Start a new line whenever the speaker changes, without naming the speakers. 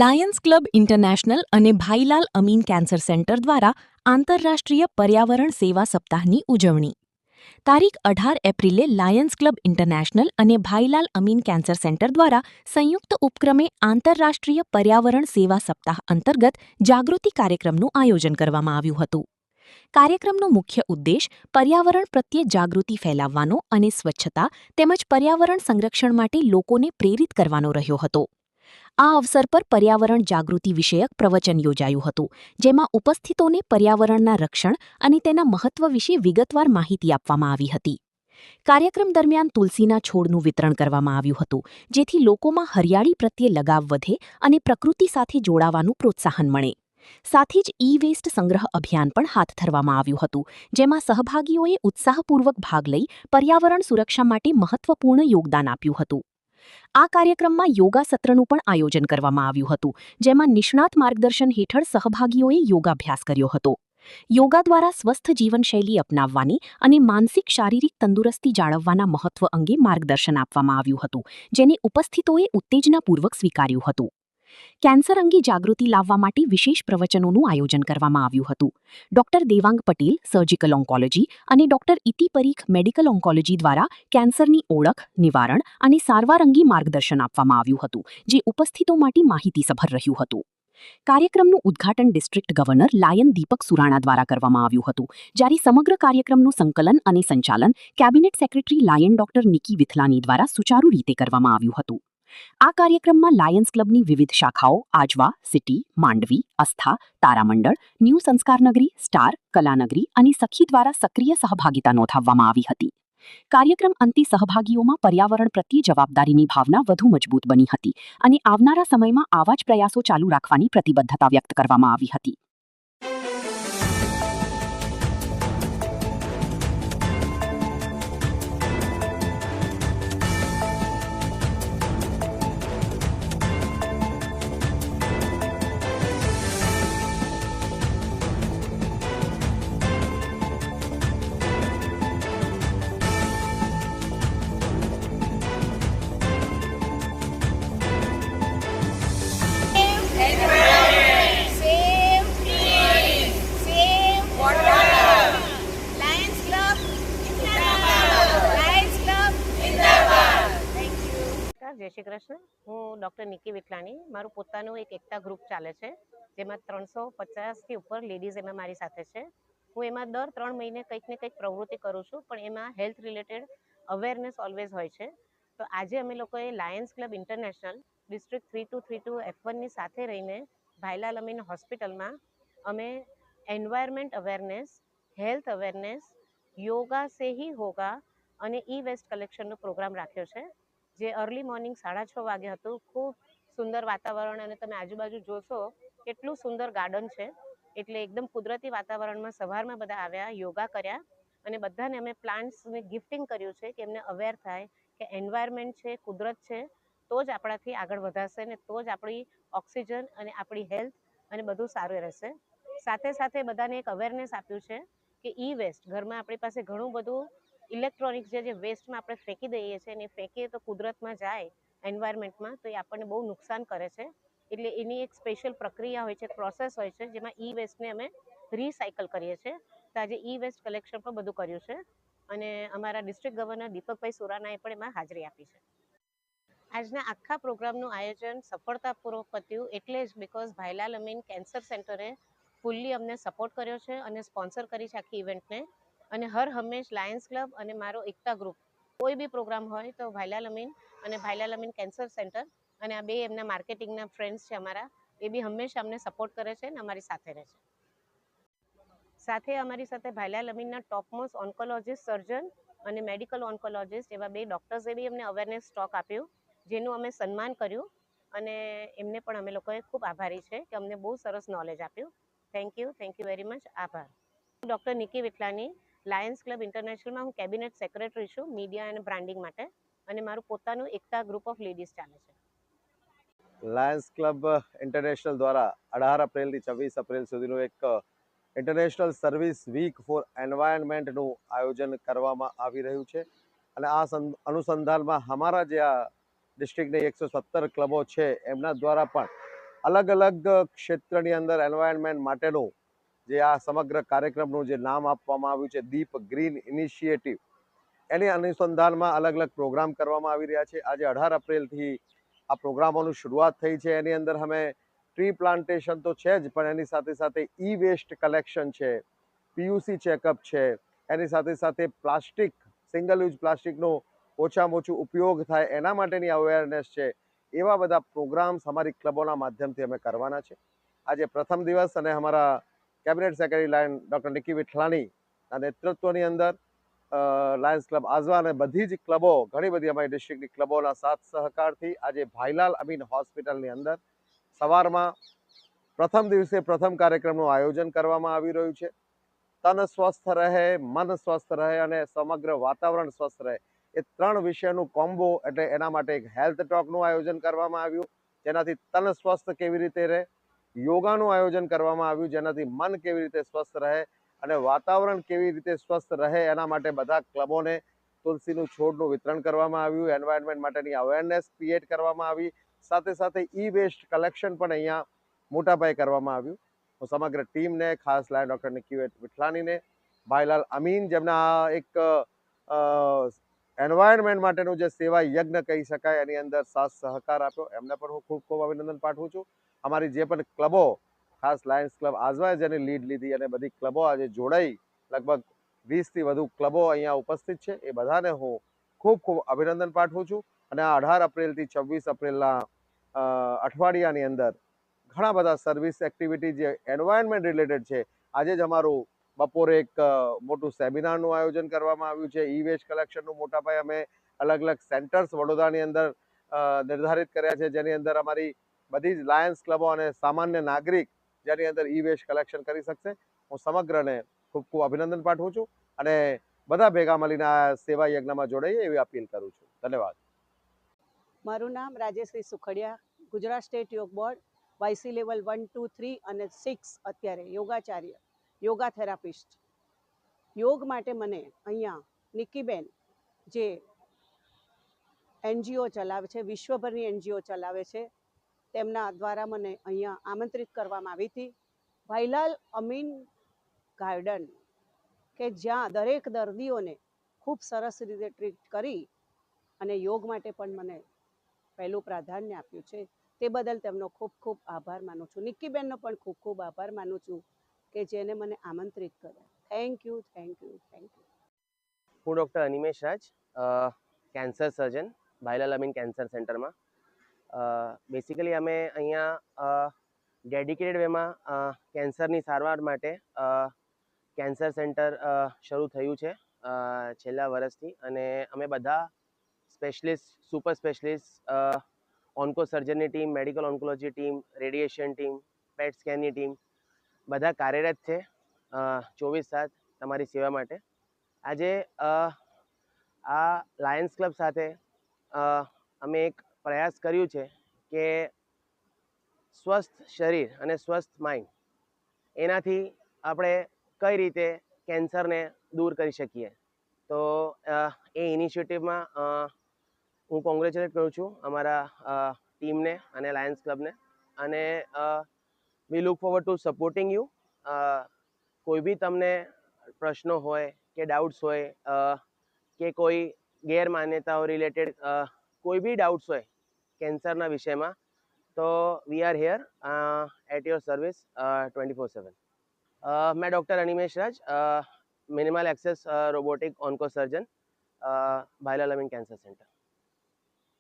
Lions club international અને Bhailal Amin cancer centre દ્વારા આંતરરાષ્ટ્રીય પર્યાવરણ સેવા સપ્તાહની ઉજવણી. તારીખ 18 એપ્રિલે લાયન્સ ક્લબ ઇન્ટરનેશનલ અને ભાઈલાલ અમીન કેન્સર સેન્ટર દ્વારા સંયુક્ત ઉપક્રમે આંતરરાષ્ટ્રીય પર્યાવરણ સેવા સપ્તાહ અંતર્ગત જાગૃતિ કાર્યક્રમનું આયોજન કરવામાં આવ્યું હતું. કાર્યક્રમનો મુખ્ય ઉદ્દેશ પર્યાવરણ પ્રત્યે જાગૃતિ ફેલાવવાનો અને સ્વચ્છતા તેમજ પર્યાવરણ સંરક્ષણ માટે લોકોને પ્રેરિત કરવાનો રહ્યો હતો. આ અવસર પર પર્યાવરણ જાગૃતિ વિષયક પ્રવચન યોજાયું હતું, જેમાં ઉપસ્થિતોને પર્યાવરણના રક્ષણ અને તેના મહત્વ વિશે વિગતવાર માહિતી આપવામાં આવી હતી. કાર્યક્રમ દરમિયાન તુલસીના છોડનું વિતરણ કરવામાં આવ્યું હતું, જેથી લોકોમાં હરિયાળી પ્રત્યે લગાવ વધે અને પ્રકૃતિ સાથે જોડાવાનું પ્રોત્સાહન મળે. સાથે જ ઈ-વેસ્ટ સંગ્રહ અભિયાન પણ હાથ ધરવામાં આવ્યું હતું, જેમાં સહભાગીઓએ ઉત્સાહપૂર્વક ભાગ લઈ પર્યાવરણ સુરક્ષા માટે મહત્વપૂર્ણ યોગદાન આપ્યું હતું. આ કાર્યક્રમમાં યોગા સત્રનું પણ આયોજન કરવામાં આવ્યું હતું, જેમાં નિષ્ણાત માર્ગદર્શન હેઠળ સહભાગીઓએ યોગાભ્યાસ કર્યો હતો. યોગા દ્વારા સ્વસ્થ જીવનશૈલી અપનાવવાની અને માનસિક શારીરિક તંદુરસ્તી જાળવવાના મહત્વ અંગે માર્ગદર્શન આપવામાં આવ્યું હતું, જેને ઉપસ્થિતોએ ઉત્તેજનાપૂર્વક સ્વીકાર્યું હતું. કેન્સર અંગે જાગૃતિ લાવવા માટે વિશેષ પ્રવચનોનું આયોજન કરવામાં આવ્યું હતું. Doctor Devang Patel, surgical oncology અને ડોક્ટર ઇતિ પરીખ, મેડિકલ ઓન્કોલોજી દ્વારા કેન્સરની ઓળખ, નિવારણ અને સારવાર અંગે માર્ગદર્શન આપવામાં આવ્યું હતું, જે ઉપસ્થિતો માટે માહિતીસભર રહ્યું હતું. કાર્યક્રમનું ઉદ્ઘાટન ડિસ્ટ્રિક્ટ ગવર્નર લાયન દીપક સુરાણા દ્વારા કરવામાં આવ્યું હતું, જ્યારે સમગ્ર કાર્યક્રમનું સંકલન અને સંચાલન cabinet secretary lion doctor Niki Vithlani દ્વારા સુચારુ રીતે કરવામાં આવ્યું હતું. આ કાર્યક્રમમાં લાયન્સ ક્લબની વિવિધ શાખાઓ Ajwa, city, Mandvi, Astha, Taramandal, new Sanskarnagari, star, Kalanagari અને સખી દ્વારા સક્રિય સહભાગિતા નોંધાવવામાં આવી હતી. કાર્યક્રમ અંતે સહભાગીઓમાં પર્યાવરણ પ્રત્યે જવાબદારીની ભાવના વધુ મજબૂત બની હતી અને આવનારા સમયમાં આવા જ પ્રયાસો ચાલુ રાખવાની પ્રતિબદ્ધતા વ્યક્ત કરવામાં આવી હતી.
Save trees, save water. Lions Club Zindabad. Lions Club Zindabad. Thank you.
જય શ્રી કૃષ્ણ. હું ડૉક્ટર નિકી વિઠલાણી. મારું પોતાનું એક એકતા ગ્રુપ ચાલે છે, જેમાં 350થી ઉપર લેડીઝ એમાં મારી સાથે છે. હું એમાં દર 3 મહિને કંઈક ને કંઈક પ્રવૃત્તિ કરું છું, પણ એમાં હેલ્થ રિલેટેડ અવેરનેસ ઓલવેઝ હોય છે. તો આજે અમે લોકોએ લાયન્સ ક્લબ ઇન્ટરનેશનલ ડિસ્ટ્રિક્ટ 3232 F1ની સાથે રહીને ભાઈલાલ અમીન હોસ્પિટલમાં અમે environment awareness, health awareness, yoga સે હી હોગા અને ઈ-વેસ્ટ કલેક્શનનો પ્રોગ્રામ રાખ્યો છે, જે અર્લી મોર્નિંગ 6:30 વાગે હતું. ખૂબ સુંદર વાતાવરણ, અને તમે આજુબાજુ જોશો કેટલું સુંદર ગાર્ડન છે. એટલે એકદમ કુદરતી વાતાવરણમાં સવારમાં બધા આવ્યા, યોગા કર્યા, અને બધાને અમે પ્લાન્ટ્સને ગિફ્ટિંગ કર્યું છે કે એમને અવેર થાય કે એન્વાયરમેન્ટ છે, કુદરત છે, તો જ આપણાથી આગળ વધાશે ને તો જ આપણી ઓક્સિજન અને આપણી હેલ્થ અને બધું સારું રહેશે. સાથે સાથે બધાને એક અવેરનેસ આપ્યું છે કે ઈ વેસ્ટ, ઘરમાં આપણી પાસે ઘણું બધું ઇલેક્ટ્રોનિક્સ જે વેસ્ટમાં આપણે ફેંકી દઈએ છીએ, અને ફેંકીએ તો કુદરતમાં જાય, એન્વાયરમેન્ટમાં, તો એ આપણને બહુ નુકસાન કરે છે. એટલે એની એક સ્પેશિયલ પ્રક્રિયા હોય છે, પ્રોસેસ હોય છે, જેમાં ઈ વેસ્ટને અમે રીસાયકલ કરીએ છીએ. તો આજે ઈ વેસ્ટ કલેક્શન પણ બધું કર્યું છે, અને અમારા ડિસ્ટ્રિક્ટ ગવર્નર દીપકભાઈ સુરાનાએ પણ એમાં હાજરી આપી છે. આજના આખા પ્રોગ્રામનું આયોજન સફળતાપૂર્વક પત્યું એટલે જ બીકોઝ ભાઈલાલ અમીન કેન્સર સેન્ટરે ફૂલ્લી અમને સપોર્ટ કર્યો છે અને સ્પોન્સર કરી છે આખી ઇવેન્ટને. અને હર હંમેશ લાયન્સ ક્લબ અને મારો એકતા ગ્રુપ કોઈ બી પ્રોગ્રામ હોય તો ભાઈલાલ અમીન અને ભાઈલાલ અમીન કેન્સર સેન્ટર અને આ બે એમના માર્કેટિંગના ફ્રેન્ડ્સ છે અમારા, એ બી હંમેશા અમને સપોર્ટ કરે છે અને અમારી સાથે રહે છે. સાથે અમારી સાથે ભાઈલાલ અમીનના ટોપમોસ્ટ ઓન્કોલોજીસ્ટ, સર્જન અને મેડિકલ ઓન્કોલોજીસ્ટ એવા 2 ડૉક્ટર્સે બી અમને અવેરનેસ સ્ટોક આપ્યું, જેનું અમે સન્માન કર્યું, અને એમને પણ અમે લોકોએ ખૂબ આભારી છે કે અમને બહુ સરસ નોલેજ આપ્યું. Thank you very much. આભાર. Doctor Niki Vithlani, Lions club ઇન્ટરનેશનલમાં હું કેબિનેટ સેક્રેટરી છું મીડિયા અને બ્રાન્ડિંગ માટે, અને મારું પોતાનું એકતા ગ્રુપ ઓફ લેડીઝ ચાલે છે.
લાયન્સ ક્લબ ઇન્ટરનેશનલ દ્વારા 18 એપ્રિલથી 26 એપ્રિલ સુધીનું એક ઇન્ટરનેશનલ સર્વિસ વીક ફોર એન્વાયરમેન્ટનું આયોજન કરવામાં આવી રહ્યું છે. અને આ અનુસંધાનમાં અમારા જે આ ડિસ્ટ્રિક્ટની 117 ક્લબો છે એમના દ્વારા પણ અલગ અલગ ક્ષેત્રની અંદર એન્વાયરમેન્ટ માટેનું જે આ સમગ્ર કાર્યક્રમનું જે નામ આપવામાં આવ્યું છે દીપ ગ્રીન ઇનિશિયેટિવ, એની અનુસંધાનમાં અલગ અલગ પ્રોગ્રામ કરવામાં આવી રહ્યા છે. આજે 18 એપ્રિલથી આ પ્રોગ્રામોની શરૂઆત થઈ છે. એની અંદર અમે ટ્રી પ્લાન્ટેશન તો છે જ, પણ એની સાથે સાથે ઈ વેસ્ટ કલેક્શન છે, પીયુસી ચેકઅપ છે, એની સાથે સાથે પ્લાસ્ટિક, સિંગલ યુઝ પ્લાસ્ટિકનો ઓછામાં ઓછું ઉપયોગ થાય એના માટેની અવેરનેસ છે. એવા બધા પ્રોગ્રામ્સ અમારી ક્લબોના માધ્યમથી અમે કરવાના છે. આજે પ્રથમ દિવસ અને અમારા cabinet secretary lion doctor Niki વિઠલાણીના નેતૃત્વની અંદર લાયન્સ ક્લબ આજવા અને બધી જ ક્લબો, ઘણી બધી અમારી ડિસ્ટ્રિક્ટની ક્લબોના સાથ સહકારથી આજે ભાઈલાલ અમીન હોસ્પિટલની અંદર સવારમાં પ્રથમ દિવસે પ્રથમ કાર્યક્રમનું આયોજન કરવામાં આવી રહ્યું છે. તન સ્વસ્થ રહે, મન સ્વસ્થ રહે અને સમગ્ર વાતાવરણ સ્વસ્થ રહે, એ 3 વિષયનું કોમ્બો, એટલે એના માટે એક હેલ્થ ટોકનું આયોજન કરવામાં આવ્યું, જેનાથી તન સ્વસ્થ કેવી રીતે રહે, યોગાનું આયોજન કરવામાં આવ્યું, જેનાથી મન કેવી રીતે સ્વસ્થ રહે અને વાતાવરણ કેવી રીતે સ્વસ્થ રહે, એના માટે બધા ક્લબોને તુલસીનું છોડનું વિતરણ કરવામાં આવ્યું, એન્વાયરમેન્ટ માટેની અવેરનેસ ક્રિએટ કરવામાં આવી, સાથે સાથે ઈ વેસ્ટ કલેક્શન પણ અહીંયા મોટા પાયે કરવામાં આવ્યું. હું સમગ્ર ટીમને, ખાસ લાયન ડૉક્ટર નિકી વિઠલાણીને, ભાઈલાલ અમીન, જેમના એક એન્વાયરમેન્ટ માટેનું જે સેવા યજ્ઞ કહી શકાય એની અંદર સાથ સહકાર આપ્યો, એમને પણ હું ખૂબ ખૂબ અભિનંદન પાઠવું છું. અમારી જે પણ ક્લબો, ખાસ લાયન્સ ક્લબ આજવાએ જેની લીડ લીધી અને બધી ક્લબો આજે જોડાઈ, લગભગ 20થી વધુ ક્લબો અહીંયા ઉપસ્થિત છે, એ બધાને હું ખૂબ ખૂબ અભિનંદન પાઠવું છું. અને આ 18 એપ્રિલથી 26 એપ્રિલના અઠવાડિયાની અંદર ઘણા બધા સર્વિસ એક્ટિવિટી જે એન્વાયરમેન્ટ રિલેટેડ છે. આજે જ અમારું બપોરે એક મોટું સેમિનારનું આયોજન કરવામાં આવ્યું છે. ઈ વેસ્ટ કલેક્શનનું મોટા પાયે અમે અલગ અલગ સેન્ટર્સ વડોદરાની અંદર નિર્ધારિત કર્યા છે, જેની અંદર અમારી બધી જ લાયન્સ ક્લબો અને સામાન્ય નાગરિક જેની અંદર ઈ વેસ્ટ કલેક્શન કરી શકશે. હું સમગ્રને ખૂબ ખૂબ અભિનંદન પાઠવું છું અને બધા ભેગા મળીને આ સેવા યજ્ઞમાં જોડાઈએ એવી અપીલ કરું છું. ધન્યવાદ.
મારું નામ રાજેશ્રી સુખડિયા, ગુજરાત સ્ટેટ યોગ બોર્ડ વાયસી લેવલ 1, 2, 3 અને 6 અત્યારે યોગાચાર્ય, યોગા થેરાપિસ્ટ. યોગ માટે મને અહીંયા નિકીબેન જે એનજીઓ ચલાવે છે, વિશ્વભરની એનજીઓ ચલાવે છે, તેમના દ્વારા મને અહીંયા આમંત્રિત કરવામાં આવી હતી. ભાઈલાલ અમીન ગાર્ડન કે જ્યાં દરેક દર્દીઓને ખૂબ સરસ રીતે ટ્રીટ કરી અને યોગ માટે પણ મને પહેલું પ્રાધાન્ય આપ્યું છે, તે બદલ તેમનો ખૂબ ખૂબ આભાર માનું છું. નિકીબેનનો પણ ખૂબ ખૂબ આભાર માનું છું કે જેને મને આમંત્રિત કર્યા. Thank you, thank you, thank you.
હું doctor Animesh Raj, cancer surgeon, Bhailal Amin cancer સેન્ટરમાં. બેસિકલી અમે અહીંયા ડેડિકેટેડ વેમાં કેન્સરની સારવાર માટે કેન્સર સેન્ટર શરૂ થયું છે છેલ્લા વર્ષથી, અને અમે બધા સ્પેશિયલિસ્ટ, સુપર સ્પેશિયલિસ્ટ, ઓન્કો સર્જનની team, medical oncology team, radiation team, PET સ્કેનની ટીમ બધા કાર્યરત છે 24/7 તમારી સેવા માટે. આજે આ લાયન્સ ક્લબ સાથે અમે એક પ્રયાસ કર્યું છે કે સ્વસ્થ શરીર અને સ્વસ્થ માઇન્ડ, એનાથી આપણે કઈ રીતે કેન્સરને દૂર કરી શકીએ. તો એ ઇનિશિયેટિવમાં હું કોંગ્રેચ્યુલેટ કરું છું અમારા ટીમને અને લાયન્સ ક્લબને, અને we look forward to supporting you. કોઈ બી તમને પ્રશ્નો હોય કે ડાઉટ્સ હોય કે કોઈ ગેરમાન્યતાઓ રિલેટેડ કોઈ બી ડાઉટ્સ હોય કેન્સરના વિષયમાં, તો we are here at your service 24/7. मैं doctor Animesh Raj, minimal access robotic onco surgeon, Bhailal Amin cancer centre.